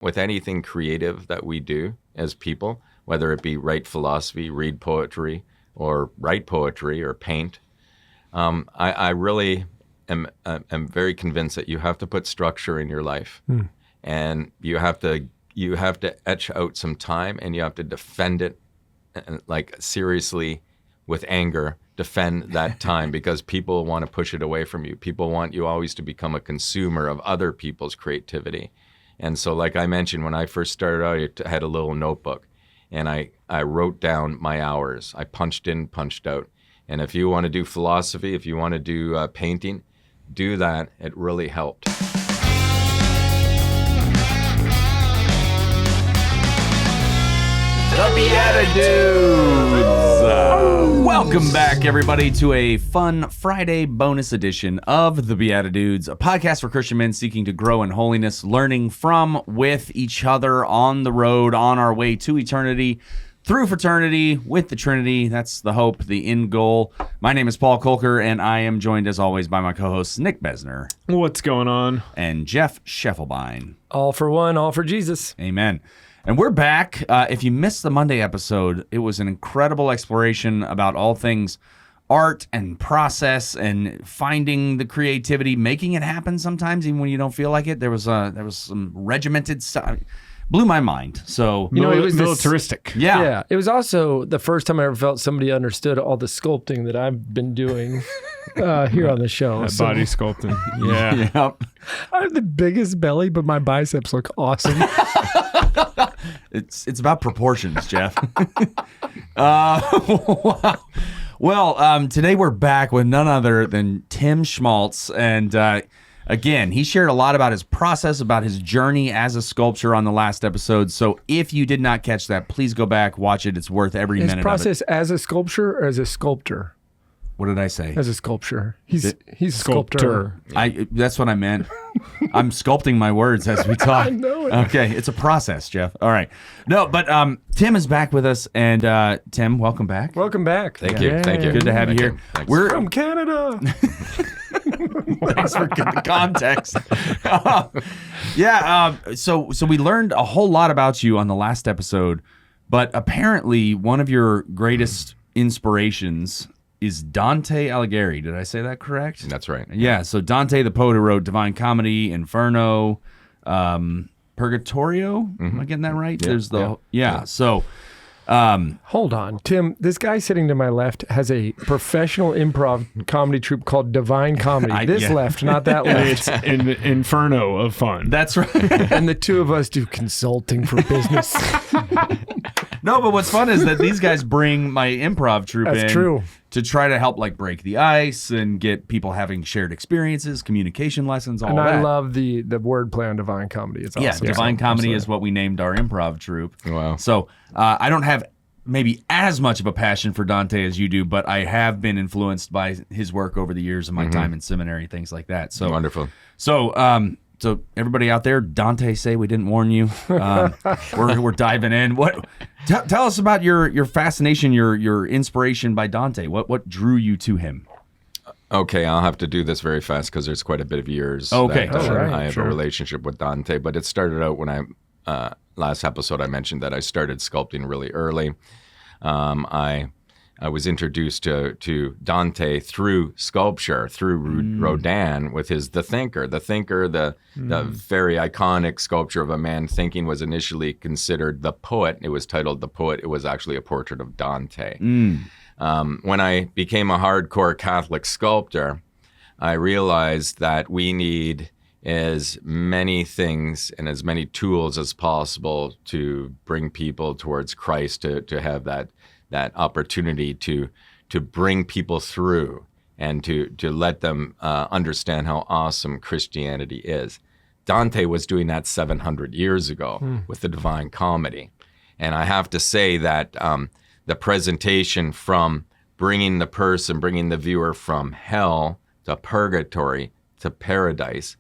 with anything creative that we do as people, whether it be write philosophy, read poetry, or write poetry or paint, I really am very convinced that you have to put structure in your life, and you have to etch out some time, and you have to defend it, like seriously, with anger. Defend that time because people want to push it away from you. People want you always to become a consumer of other people's creativity. And so, like I mentioned, when I first started out, I had a little notebook, and I wrote down my hours. I punched in, punched out. And if you want to do philosophy, if you want to do painting, do that. It really helped. The BeatiDudes! Welcome back, everybody, to a fun Friday bonus edition of The BeatiDudes, a podcast for Christian men seeking to grow in holiness, learning from, with each other, on the road, on our way to eternity, through fraternity, with the Trinity. That's the hope, the end goal. My name is Paul Kolker, and I am joined, as always, by my co-hosts Nick Besner. What's going on? And Jeff Scheffelbein. All for one, all for Jesus. Amen. And we're back. If you missed the Monday episode, it was an incredible exploration about all things art and process and finding the creativity, making it happen sometimes, even when you don't feel like it. There was some regimented stuff. Blew my mind. So it was militaristic. Yeah. It was also the first time I ever felt somebody understood all the sculpting that I've been doing here on the show. Body sculpting. Yeah. Yep. I have the biggest belly, but my biceps look awesome. It's about proportions, Jeff. Wow. Well, today we're back with none other than Tim Schmalz, and again, he shared a lot about his process, about his journey as a sculptor on the last episode. So if you did not catch that, please go back, watch it. It's worth every minute of it. His process as a sculptor or as a sculptor? What did I say? As a sculptor. He's a sculptor. That's what I meant. I'm sculpting my words as we talk. I know it. Okay, it's a process, Jeff. All right. No, but Tim is back with us, and Tim, welcome back. Welcome back. Thank you. Good to have you here. We're From Canada. Thanks for the context. So we learned a whole lot about you on the last episode, but apparently one of your greatest inspirations is Dante Alighieri. Did I say that correct? That's right. Yeah, so Dante, the poet who wrote Divine Comedy, Inferno, Purgatorio. Am I getting that right? Yeah. There's the Yeah. So Hold on. Tim, this guy sitting to my left has a professional improv comedy troupe called Divine Comedy. Left, not that left. It's an inferno of fun. that's right. And the two of us do consulting for business. No, but what's fun is that these guys bring my improv troupe in. That's true. To try to help break the ice and get people having shared experiences, communication lessons, all and that. I love the wordplay on Divine Comedy. It's awesome. Yeah, Divine Comedy is what we named our improv troupe. Wow. So I don't have maybe as much of a passion for Dante as you do, but I have been influenced by his work over the years of my time in seminary, things like that. So Wonderful. So everybody out there, Dante say we didn't warn you. We're diving in. Tell us about your fascination, your inspiration by Dante. What drew you to him? Okay, I'll have to do this very fast because there's quite a bit of years Okay. that Right, I have sure. a relationship with Dante. But it started out when last episode I mentioned that I started sculpting really early. I was introduced to Dante through sculpture, through Rodin with his The Thinker. The Thinker, the very iconic sculpture of a man thinking, was initially considered the poet. It was titled The Poet. It was actually a portrait of Dante. When I became a hardcore Catholic sculptor, I realized that we need as many things and as many tools as possible to bring people towards Christ, to have that opportunity to bring people through and to let them understand how awesome Christianity is. Dante was doing that 700 years ago with the Divine Comedy. And I have to say that the presentation from bringing the viewer from hell to purgatory to paradise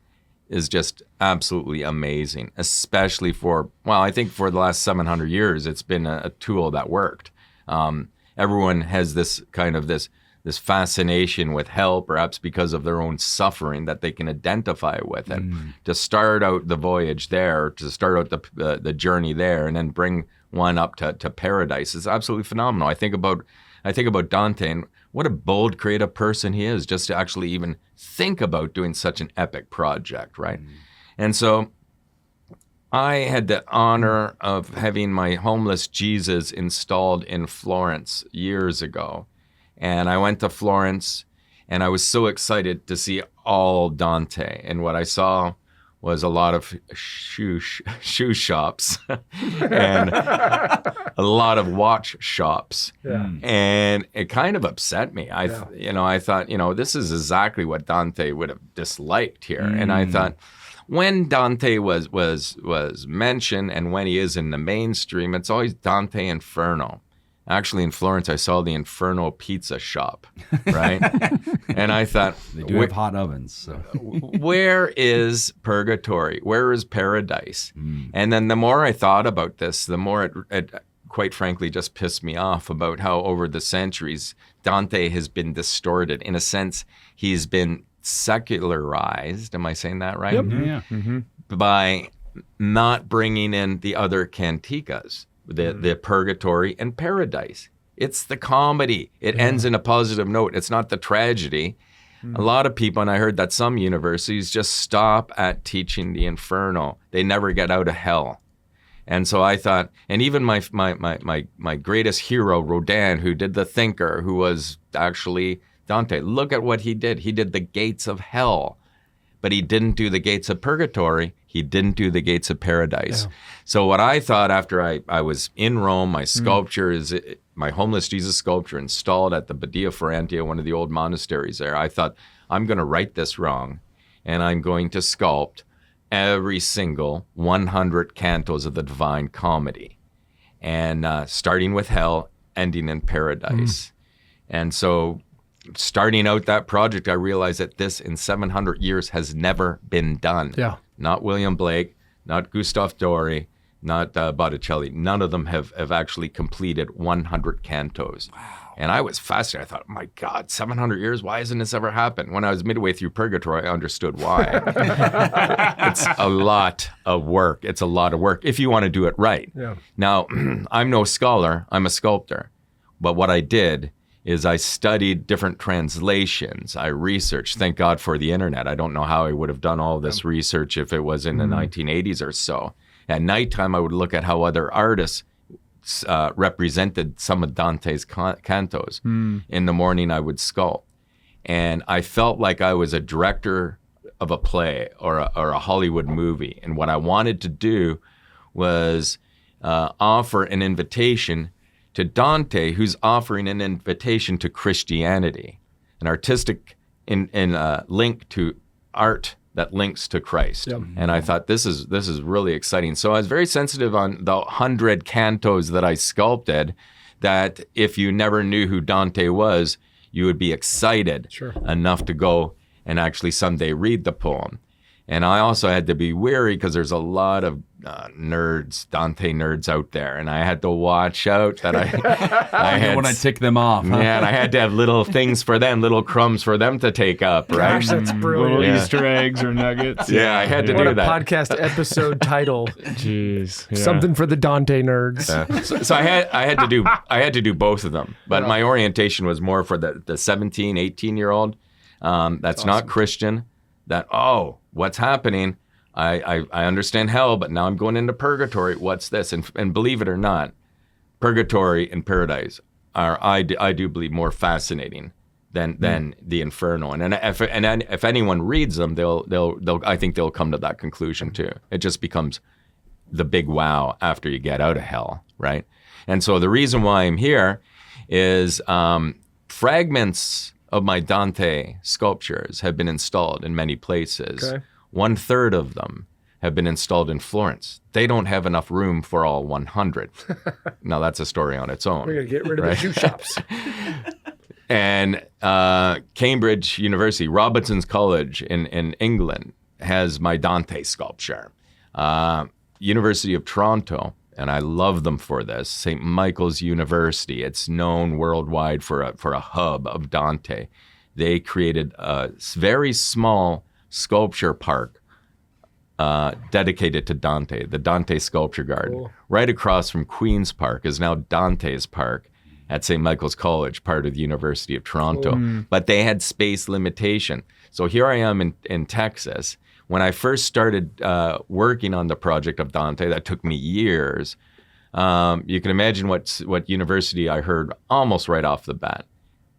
is just absolutely amazing, especially I think for the last 700 years, it's been a tool that worked. Everyone has this this fascination with hell, perhaps because of their own suffering that they can identify with, and to start out the voyage there, to start out the journey there, and then bring one up to paradise is absolutely phenomenal. I think about Dante and what a bold, creative person he is, just to actually even think about doing such an epic project, right? And so I had the honor of having my homeless Jesus installed in Florence years ago. And I went to Florence, and I was so excited to see all Dante. And what I saw was a lot of shoe shops and a lot of watch shops. Yeah. And it kind of upset me. I thought, this is exactly what Dante would have disliked here. And I thought, when Dante was mentioned and when he is in the mainstream, it's always Dante Inferno. Actually, in Florence, I saw the Inferno pizza shop, right? And I thought, They do have hot ovens. So. where is purgatory? Where is paradise? And then the more I thought about this, the more it quite frankly just pissed me off about how over the centuries, Dante has been distorted. In a sense, he's been secularized. Am I saying that right? Yep. Yeah. By not bringing in the other canticas. The purgatory and paradise. It's the comedy. It ends in a positive note. It's not the tragedy. A lot of people, and I heard that some universities just stop at teaching the inferno. They never get out of hell. And so I thought, and even my greatest hero, Rodin, who did The Thinker, who was actually Dante, look at what he did. He did the gates of hell, but he didn't do the gates of purgatory. He didn't do the gates of paradise. Yeah. So what I thought after I was in Rome, my sculpture is my homeless Jesus sculpture installed at the Badia Ferrantia, one of the old monasteries there. I thought, I'm going to right this wrong, and I'm going to sculpt every single 100 cantos of the Divine Comedy, and starting with hell, ending in paradise. And so starting out that project, I realized that this in 700 years has never been done. Yeah. Not William Blake, not Gustave Doré, not Botticelli. None of them have actually completed 100 cantos. Wow. And I was fascinated. I thought, oh my God, 700 years? Why hasn't this ever happened? When I was midway through Purgatory, I understood why. It's a lot of work. It's a lot of work if you want to do it right. Yeah. Now, I'm no scholar. I'm a sculptor. But what I did is I studied different translations. I researched. Thank God for the internet. I don't know how I would have done all this research if it was in the 1980s or so. At nighttime, I would look at how other artists represented some of Dante's cantos. In the morning, I would sculpt. And I felt like I was a director of a play or a Hollywood movie. And what I wanted to do was offer an invitation to Dante, who's offering an invitation to Christianity, an artistic link to art that links to Christ. Yep. And I thought this is really exciting. So I was very sensitive on the 100 cantos that I sculpted, that if you never knew who Dante was, you would be excited enough to go and actually someday read the poem. And I also had to be wary because there's a lot of nerds, Dante nerds out there, and I had to watch out that I had when I tick them off. Huh? Yeah, and I had to have little things for them, little crumbs for them to take up, right? Gosh, that's brilliant. Little Easter eggs or nuggets. Yeah, I had to What do a that. podcast episode title. Jeez. Yeah. Something for the Dante nerds. So I had to do both of them, but my orientation was more for the 17, 18-year-old. That's not Christian. That, what's happening? I understand hell, but now I'm going into purgatory. What's this? And believe it or not, purgatory and paradise are, I do believe, more fascinating than the inferno. And if anyone reads them, they'll I think they'll come to that conclusion too. It just becomes the big wow after you get out of hell, right? And so the reason why I'm here is fragments of my Dante sculptures have been installed in many places. Okay. 1/3 of them have been installed in Florence. They don't have enough room for all 100. Now that's a story on its own. We're going to get rid of the shoe shops. And Cambridge University, Robinson's College in England has my Dante sculpture. University of Toronto and I love them for this, St. Michael's University. It's known worldwide for a hub of Dante. They created a very small sculpture park dedicated to Dante, the Dante Sculpture Garden. Cool. Right across from Queen's Park is now Dante's Park at St. Michael's College, part of the University of Toronto. But they had space limitation. So here I am in Texas. When I first started working on the project of Dante, that took me years. You can imagine what university I heard almost right off the bat.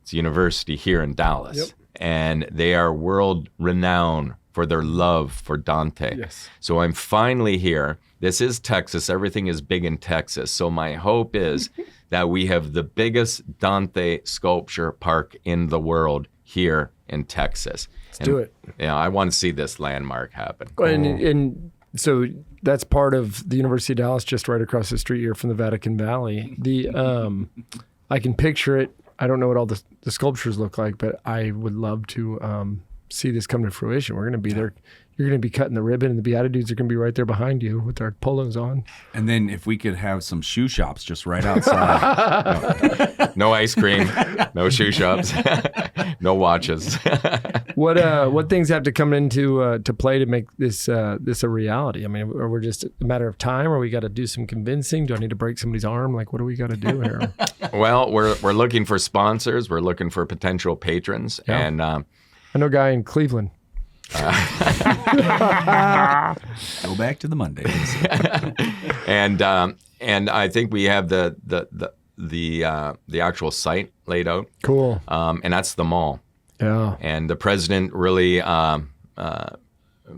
It's a university here in Dallas. Yep. And they are world renowned for their love for Dante. Yes. So I'm finally here. This is Texas. Everything is big in Texas. So my hope is that we have the biggest Dante sculpture park in the world here in Texas. Let's do it. Yeah, I want to see this landmark happen. And so that's part of the University of Dallas, just right across the street here from the Vatican Valley. I can picture it. I don't know what all the sculptures look like, but I would love to see this come to fruition. We're going to be there. You're going to be cutting the ribbon, and the BeatiDudes are going to be right there behind you with their polos on. And then if we could have some shoe shops just right outside. No ice cream, no shoe shops, no watches. What things have to come into to play to make this a reality? I mean, are we just a matter of time, or we got to do some convincing? Do I need to break somebody's arm? Like, what do we got to do here? Well, we're looking for sponsors. We're looking for potential patrons, Yeah. and I know a guy in Cleveland. Go back to the Mondays. and I think we have the actual site laid out. Cool. And that's the mall. Yeah. And the president really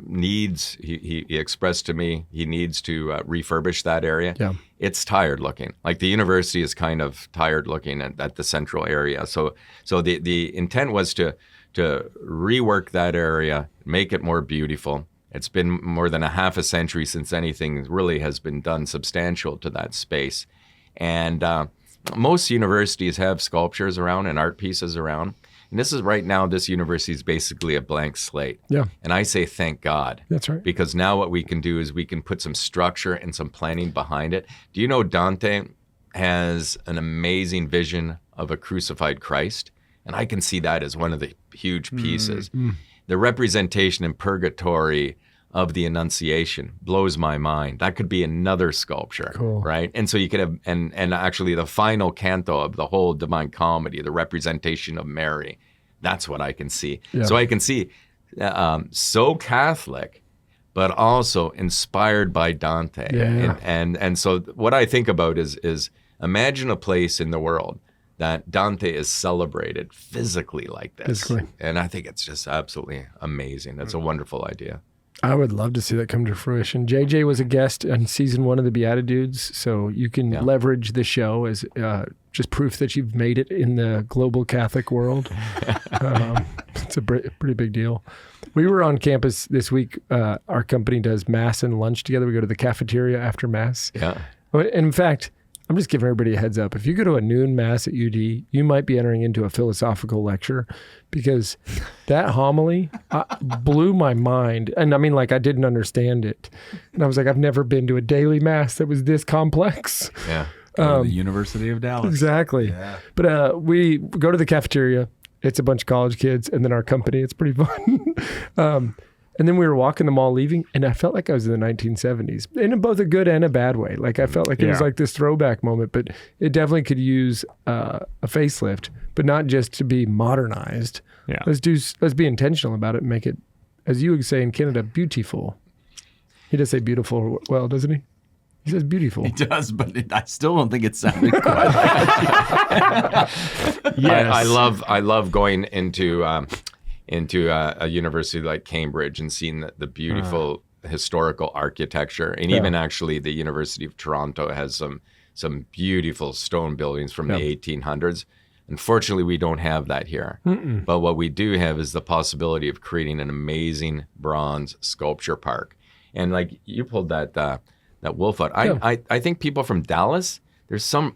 needs. He expressed to me he needs to refurbish that area. Yeah. It's tired looking. Like the university is kind of tired looking at the central area. So the intent was to rework that area, make it more beautiful. It's been more than a half a century since anything really has been done substantial to that space. And most universities have sculptures around and art pieces around. And this university is basically a blank slate. Yeah. And I say thank God. That's right. Because now what we can do is we can put some structure and some planning behind it. Do you know Dante has an amazing vision of a crucified Christ? And I can see that as one of the huge pieces. The representation in purgatory of the Annunciation blows my mind. That could be another sculpture, Cool. right? And so you could have, and actually the final canto of the whole Divine Comedy, the representation of Mary, that's what I can see. Yeah. So I can see so Catholic, but also inspired by Dante. Yeah. And so what I think about is imagine a place in the world that Dante is celebrated physically like this. Physically. And I think it's just absolutely amazing. That's a wonderful idea. I would love to see that come to fruition. JJ was a guest on season 1 of the BeatiDudes, so you can leverage the show as just proof that you've made it in the global Catholic world. It's a pretty big deal. We were on campus this week. Our company does Mass and lunch together. We go to the cafeteria after Mass. Yeah. And in fact, I'm just giving everybody a heads up. If you go to a noon Mass at UD, you might be entering into a philosophical lecture, because that homily blew my mind. And I mean, like, I didn't understand it. And I was like, I've never been to a daily Mass that was this complex. Yeah. The University of Dallas. Exactly. Yeah. But we go to the cafeteria. It's a bunch of college kids, and then our company. It's pretty fun. And then we were walking the mall leaving, and I felt like I was in the 1970s, in both a good and a bad way. Like, I felt like it was like this throwback moment, but it definitely could use a facelift, but not just to be modernized. Yeah. Let's be intentional about it and make it, as you would say in Canada, beautiful. He does say beautiful well, doesn't he? He says beautiful. He does, but I still don't think it sounded quite like Yes. I love going into a university like Cambridge and seeing the beautiful historical architecture. And even actually the University of Toronto has some beautiful stone buildings from the 1800s. Unfortunately, we don't have that here. But what we do have is the possibility of creating an amazing bronze sculpture park. And like you pulled that wolf out. I think people from Dallas, there's some...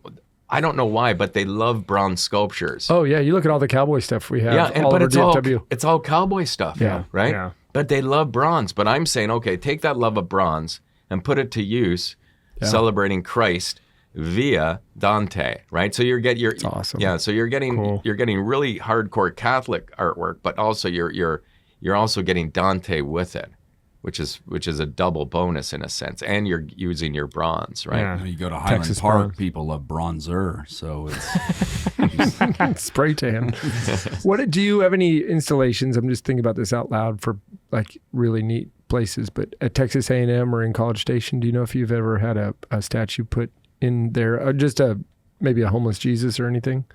I don't know why, but they love bronze sculptures. Oh yeah, you look at all the cowboy stuff we have. But over DFW. it's all cowboy stuff. Yeah. Right? Yeah. But they love bronze. But I'm saying, okay, take that love of bronze and put it to use celebrating Christ via Dante, right? So That's awesome. Yeah, so you're getting really hardcore Catholic artwork, but also you're also getting Dante with it, which is a double bonus in a sense, and you're using your bronze, right? Yeah. You go to Highland Texas Park, bronze. people love bronzer, so it's Spray tan. What do you have any installations? I'm just thinking about this out loud for like really neat places, but at Texas A&M or in College Station, do you know if you've ever had a statue put in there, or just maybe a homeless Jesus or anything?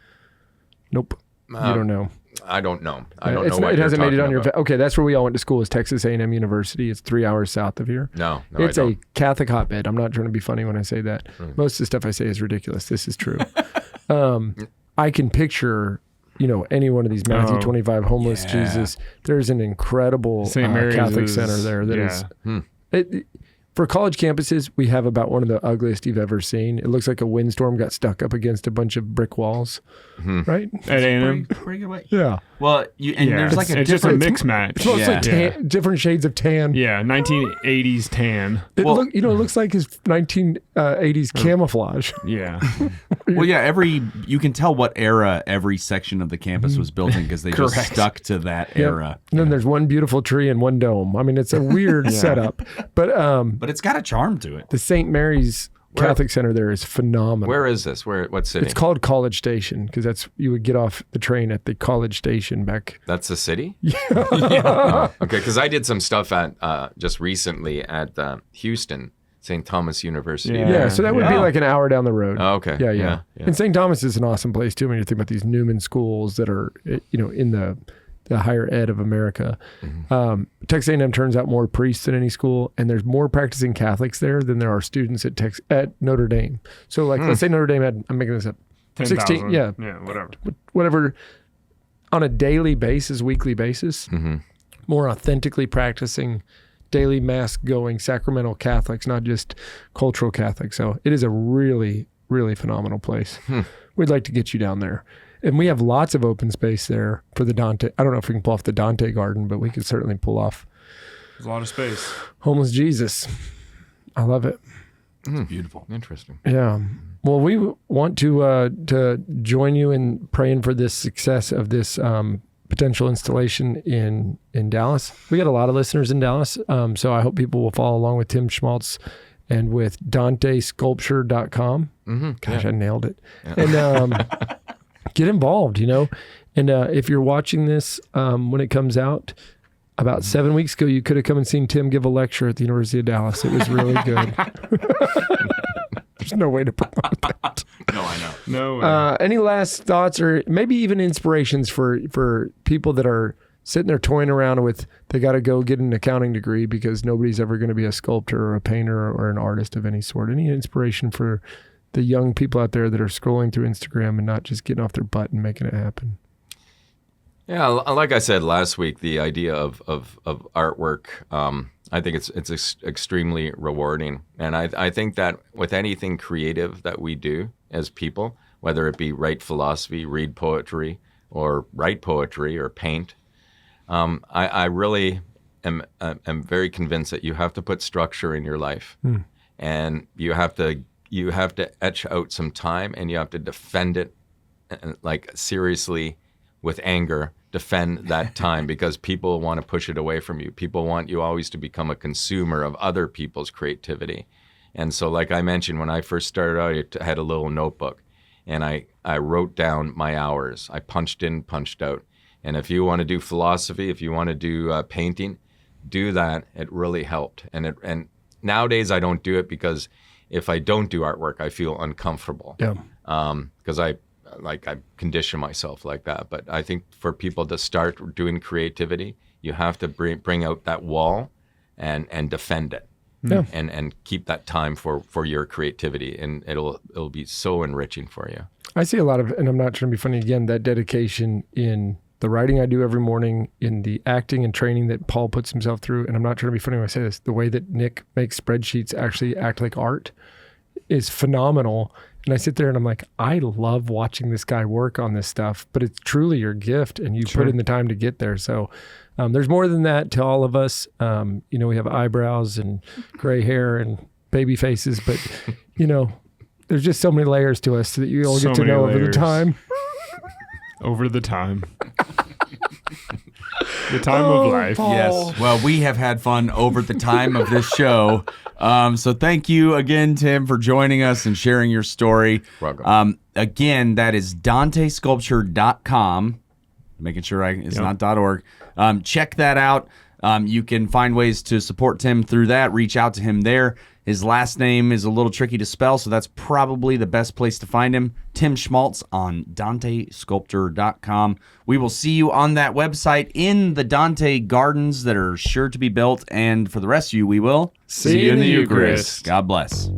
Nope. You don't know. I don't know. I don't know what it you're hasn't made it on talking about. Okay, that's where we all went to school, is Texas A&M University. It's 3 hours south of here. No, It's I a don't. Catholic hotbed. I'm not trying to be funny when I say that. Most of the stuff I say is ridiculous. This is true. I can picture, any one of these Matthew 25 homeless Jesus. There's an incredible St. Mary's Catholic is- center there that yeah. is. For college campuses, we have about one of the ugliest you've ever seen. It looks like a windstorm got stuck up against a bunch of brick walls, right? At A&M. pretty good way. Yeah. Well, there's like a it's just a different mix match. It's mostly Yeah. different shades of tan. Yeah, 1980s tan. It Well- it looks like his 1980s camouflage. Yeah. Well, yeah, you can tell what era every section of the campus was built in because they just Correct. stuck to that Yep. era. And then there's one beautiful tree and one dome. I mean, it's a weird setup. But But it's got a charm to it. the St. Mary's Catholic Center there is phenomenal. Where is this? What city? It's called College Station because you would get off the train at the College Station back. That's the city? Yeah. Oh, okay, because I did some stuff at just recently at Houston, St. Thomas University. Yeah. Yeah, so that would be Yeah. like an hour down the road. Oh, okay. Yeah. Yeah. And St. Thomas is an awesome place too when you think about these Newman schools that are, in the higher ed of America. Texas A&M turns out more priests than any school, and there's more practicing Catholics there than there are students at Notre Dame. So let's say Notre Dame had, I'm making this up, 10,000. yeah, whatever. on a daily basis, weekly basis, more authentically practicing, daily mass going sacramental Catholics, not just cultural Catholics. So it is a really, really phenomenal place. We'd like to get you down there. And we have lots of open space there for the Dante. I don't know if we can pull off the Dante garden, but we could certainly pull off There's a lot of space. Homeless Jesus. I love it. It's beautiful. Interesting. Yeah. Well, we want to join you in praying for this success of this potential installation in Dallas. We got a lot of listeners in Dallas, so I hope people will follow along with Tim Schmalz and with DanteSculpture.com. Gosh, I nailed it. Yeah. And get involved, And if you're watching this when it comes out, about 7 weeks ago, you could have come and seen Tim give a lecture at the University of Dallas. It was really good. There's no way to promote that. No, I know. No way. Any last thoughts or maybe even inspirations for people that are sitting there toying around with, they got to go get an accounting degree because nobody's ever going to be a sculptor or a painter or an artist of any sort? Any inspiration for the young people out there that are scrolling through Instagram and not just getting off their butt and making it happen? Yeah, like I said last week, the idea of artwork, I think it's extremely rewarding. And I think that with anything creative that we do as people, whether it be write philosophy, read poetry, or write poetry or paint, I really am very convinced that you have to put structure in your life. And you have to etch out some time, and you have to defend it, like seriously, with anger, defend that time, because people want to push it away from you. People want you always to become a consumer of other people's creativity. And so, like I mentioned, when I first started out, I had a little notebook, and I wrote down my hours. I punched in, punched out. And if you want to do philosophy, if you want to do painting, do that. It really helped. And nowadays I don't do it because if I don't do artwork, I feel uncomfortable. Yeah. Because I condition myself like that. But I think for people to start doing creativity, you have to bring out that wall and defend it. Yeah. And keep that time for your creativity, and it'll be so enriching for you. I see a lot of, and I'm not trying to be funny again, that dedication in the writing I do every morning, in the acting and training that Paul puts himself through. And I'm not trying to be funny when I say this, the way that Nick makes spreadsheets actually act like art is phenomenal. And I sit there and I'm like, I love watching this guy work on this stuff, but it's truly your gift, and you put in the time to get there. So there's more than that to all of us. We have eyebrows and gray hair and baby faces, but there's just so many layers to us that you'll So get to many know over the layers. time. Over the time. The time of life. Paul. Yes. Well, we have had fun over the time of this show. So thank you again, Tim, for joining us and sharing your story. Welcome. Again, that is DanteSculpture.com. Making sure it's not .org. Check that out. You can find ways to support Tim through that. Reach out to him there. His last name is a little tricky to spell, so that's probably the best place to find him. Tim Schmalz on DanteSculpture.com. We will see you on that website in the Dante Gardens that are sure to be built. And for the rest of you, we will See you in the Eucharist. God bless.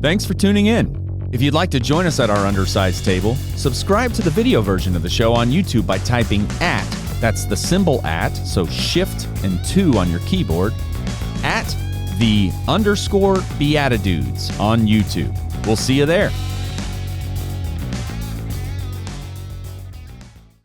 Thanks for tuning in. If you'd like to join us at our undersized table, subscribe to the video version of the show on YouTube by typing @ that's the symbol @, so shift and 2 on your keyboard, @ the _ BeatiDudes on YouTube. We'll see you there.